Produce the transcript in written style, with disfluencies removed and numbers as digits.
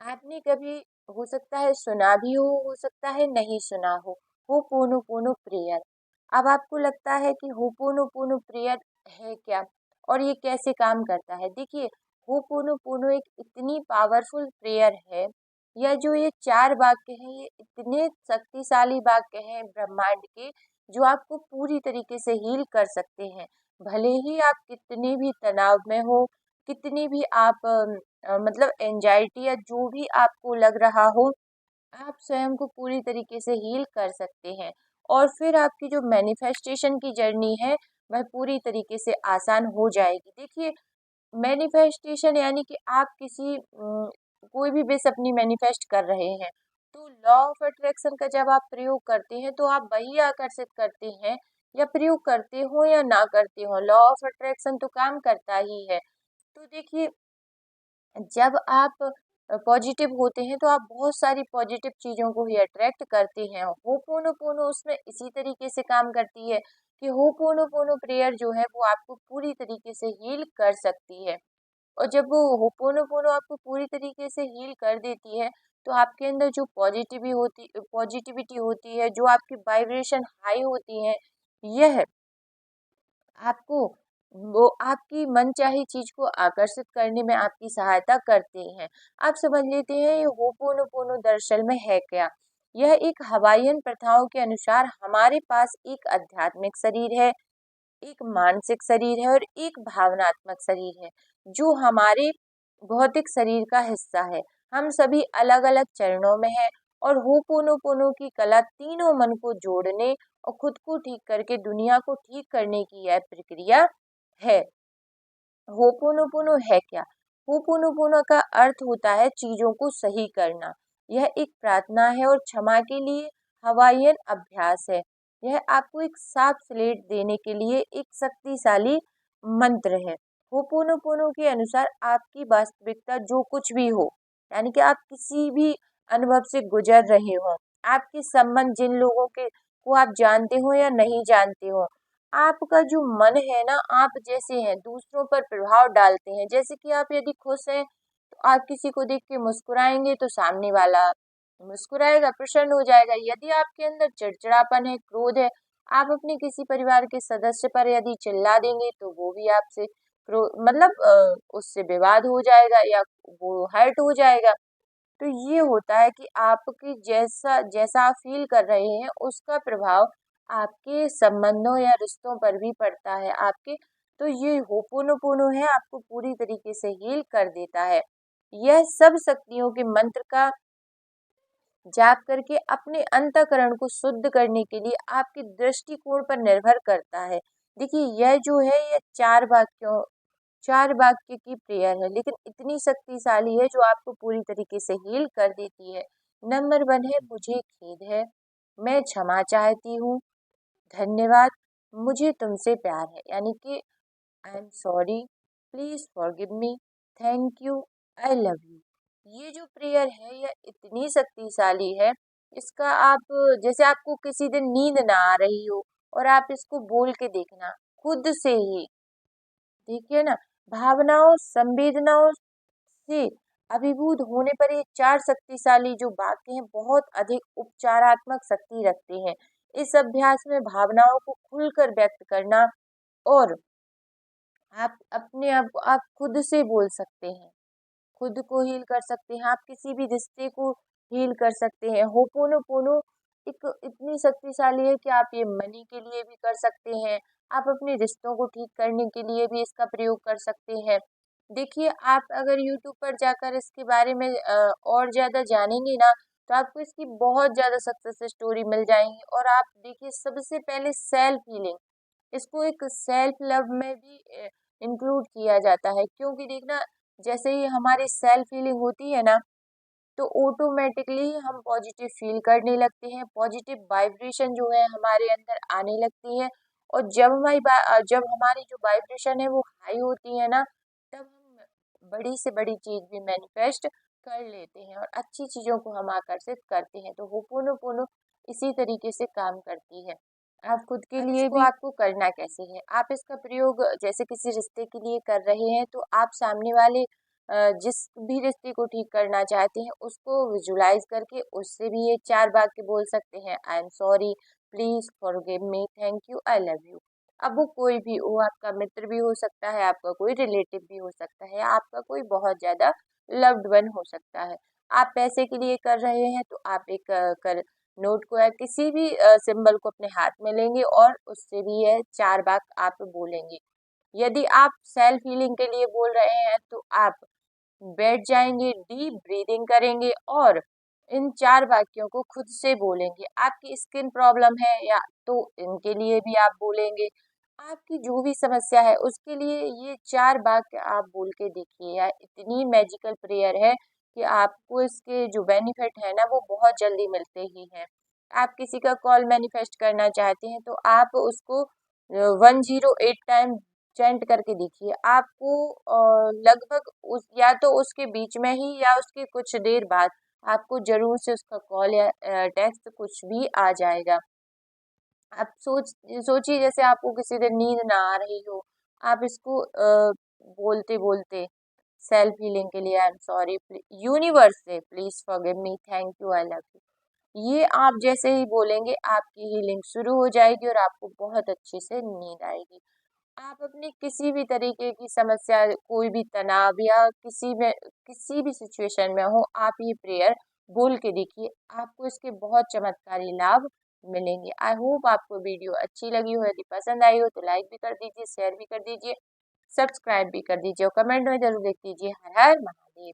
आपने कभी हो सकता है सुना भी हो सकता है नहीं सुना हो, होपोनोपोनो प्रेयर। अब आपको लगता है कि होपोनोपोनो प्रेयर है क्या और ये कैसे काम करता है? देखिए, होपोनोपोनो एक इतनी पावरफुल प्रेयर है, या जो ये 4 वाक्य हैं, ये इतने शक्तिशाली वाक्य हैं ब्रह्मांड के, जो आपको पूरी तरीके से हील कर सकते हैं। भले ही आप कितने भी तनाव में हो, कितनी भी आप मतलब एंजाइटी या जो भी आपको लग रहा हो, आप स्वयं को पूरी तरीके से हील कर सकते हैं। और फिर आपकी जो मैनिफेस्टेशन की जर्नी है, वह पूरी तरीके से आसान हो जाएगी। देखिए, मैनिफेस्टेशन यानी कि आप कोई भी विश अपनी मैनिफेस्ट कर रहे हैं, तो लॉ ऑफ अट्रैक्शन का जब आप प्रयोग करते हैं तो आप वही आकर्षित करते हैं, या प्रयोग करते हो या ना करते हो, लॉ ऑफ अट्रैक्शन तो काम करता ही है। तो देखिए, जब आप पॉजिटिव होते हैं तो आप बहुत सारी पॉजिटिव चीज़ों को ही अट्रैक्ट करते हैं। होपोनोपोनो उसमें इसी तरीके से काम करती है कि होपोनोपोनो प्रेयर जो है वो आपको पूरी तरीके से हील कर सकती है। और जब वो होपोनोपोनो आपको पूरी तरीके से हील कर देती है, तो आपके अंदर जो पॉजिटिविटी होती है, जो आपकी वाइब्रेशन हाई होती है, यह आपको वो आपकी मनचाही चीज को आकर्षित करने में आपकी सहायता करते हैं। आप समझ लेते हैं ये होपोनोपोनो दरअसल में है क्या। यह एक हवाईयन प्रथाओं के अनुसार हमारे पास एक आध्यात्मिक शरीर है, एक मानसिक शरीर है और एक भावनात्मक शरीर है, जो हमारे भौतिक शरीर का हिस्सा है। हम सभी अलग अलग चरणों में हैं, और होपोनोपोनो की कला तीनों मन को जोड़ने और खुद को ठीक करके दुनिया को ठीक करने की यह प्रक्रिया है। होपोनोपोनो है क्या? होपोनोपोनो का अर्थ होता है चीजों को सही करना। यह एक प्रार्थना है और क्षमा के लिए हवाईयन अभ्यास है। यह आपको एक साफ स्लेट देने के लिए एक शक्तिशाली मंत्र है। होपोनोपोनो के अनुसार आपकी वास्तविकता जो कुछ भी हो, यानी कि आप किसी भी अनुभव से गुजर रहे हो, आपके संबंध जिन लोगों के को आप जानते हो या नहीं जानते हो, आपका जो मन है ना, आप जैसे हैं दूसरों पर प्रभाव डालते हैं। जैसे कि आप यदि खुश हैं तो आप किसी को देख के मुस्कुराएंगे तो सामने वाला मुस्कुराएगा, प्रसन्न हो जाएगा। यदि आपके अंदर चिड़चिड़ापन है, क्रोध है, आप अपने किसी परिवार के सदस्य पर यदि चिल्ला देंगे तो वो भी आपसे मतलब उससे विवाद हो जाएगा, या वो हर्ट हो जाएगा। तो ये होता है कि आपकी जैसा जैसा आप फील कर रहे हैं, उसका प्रभाव आपके संबंधों या रिश्तों पर भी पड़ता है आपके। तो ये होपोनोपोनो है, आपको पूरी तरीके से हील कर देता है। यह सब शक्तियों के मंत्र का जाप करके अपने अंतःकरण को शुद्ध करने के लिए आपके दृष्टिकोण पर निर्भर करता है। देखिए, यह जो है ये 4 वाक्य की प्रेयर है, लेकिन इतनी शक्तिशाली है जो आपको पूरी तरीके से हील कर देती है। नंबर 1 है, मुझे खेद है, मैं क्षमा चाहती हूँ, धन्यवाद, मुझे तुमसे प्यार है, यानी कि I am sorry, please forgive me, thank you, I love you. ये जो प्रेयर है यह इतनी शक्तिशाली है, इसका आप जैसे आपको किसी दिन नींद ना आ रही हो और आप इसको बोल के देखना खुद से ही, देखिए ना, भावनाओं संवेदनाओं से अभिभूत होने पर ये 4 शक्तिशाली जो वाक्य हैं बहुत अधिक उपचारात्मक शक्ति रखते हैं। इस अभ्यास में भावनाओं को खुलकर व्यक्त करना, और आप अपने आप खुद से बोल सकते हैं, खुद को हील कर सकते हैं, आप किसी भी रिश्ते को हील कर सकते हैं। होपोनोपोनो एक इतनी शक्तिशाली है कि आप ये मनी के लिए भी कर सकते हैं, आप अपने रिश्तों को ठीक करने के लिए भी इसका प्रयोग कर सकते हैं। देखिए, आप अगर यूट्यूब पर जाकर इसके बारे में और ज़्यादा जानेंगे ना, तो आपको इसकी बहुत ज़्यादा सक्सेस स्टोरी मिल जाएंगी। और आप देखिए, सबसे पहले सेल्फ हीलिंग, इसको एक सेल्फ लव में भी इंक्लूड किया जाता है, क्योंकि देखना, जैसे ही हमारी सेल्फ हीलिंग होती है ना, तो ऑटोमेटिकली हम पॉजिटिव फील करने लगते हैं, पॉजिटिव वाइब्रेशन जो है हमारे अंदर आने लगती है। और जब हमारी जो वाइब्रेशन है वो हाई होती है ना, तब हम बड़ी से बड़ी चीज भी मैनिफेस्ट कर लेते हैं और अच्छी चीजों को हम आकर्षित करते हैं। तो होपोनोपोनो इसी तरीके से काम करती है। आप खुद के लिए भी आपको करना कैसे है, आप इसका प्रयोग जैसे किसी रिश्ते के लिए कर रहे हैं, तो आप सामने वाले जिस भी रिश्ते को ठीक करना चाहते हैं उसको विजुलाइज करके उससे भी ये 4 वाक्य बोल सकते हैं। I am sorry, please forgive me, thank you, I love you. अब वो कोई भी हो, आपका मित्र भी हो सकता है, आपका कोई रिलेटिव भी हो सकता है, आपका कोई बहुत ज्यादा लव्ड वन हो सकता है। आप पैसे के लिए कर रहे हैं तो आप एक कर नोट को या किसी भी सिंबल को अपने हाथ में लेंगे और उससे भी ये 4 वाक्य आप बोलेंगे। यदि आप सेल्फ हीलिंग के लिए बोल रहे हैं तो आप बैठ जाएंगे, डीप ब्रीदिंग करेंगे और इन 4 वाक्यों को खुद से बोलेंगे। आपकी स्किन प्रॉब्लम है या तो इनके लिए भी आप बोलेंगे। आपकी जो भी समस्या है उसके लिए ये 4 वाक्य आप बोल के देखिए। या इतनी मैजिकल प्रेयर है कि आपको इसके जो बेनिफिट है ना वो बहुत जल्दी मिलते ही हैं। आप किसी का कॉल मैनिफेस्ट करना चाहते हैं तो आप उसको 108 टाइम चेंट करके देखिए। आपको लगभग उस या तो उसके बीच में ही या उसके कुछ देर बाद आपको जरूर से उसका कॉल या टेक्स्ट कुछ भी आ जाएगा। आप सोचिए जैसे आपको किसी दिन नींद ना आ रही हो, आप इसको बोलते बोलते सेल्फ हीलिंग के लिए आई एम सॉरी, यूनिवर्स से please forgive me, thank you, I love you, ये आप जैसे ही बोलेंगे आपकी हीलिंग शुरू हो जाएगी और आपको बहुत अच्छे से नींद आएगी। आप अपनी किसी भी तरीके की समस्या, कोई भी तनाव या किसी भी सिचुएशन में हो, आप ये प्रेयर बोल के देखिए, आपको इसके बहुत चमत्कारी लाभ मिलेंगे। आई होप आपको वीडियो अच्छी लगी हो। यदि पसंद आई हो तो लाइक भी कर दीजिए, शेयर भी कर दीजिए, सब्सक्राइब भी कर दीजिए और कमेंट में जरूर लिख दीजिए हर हर महादेव।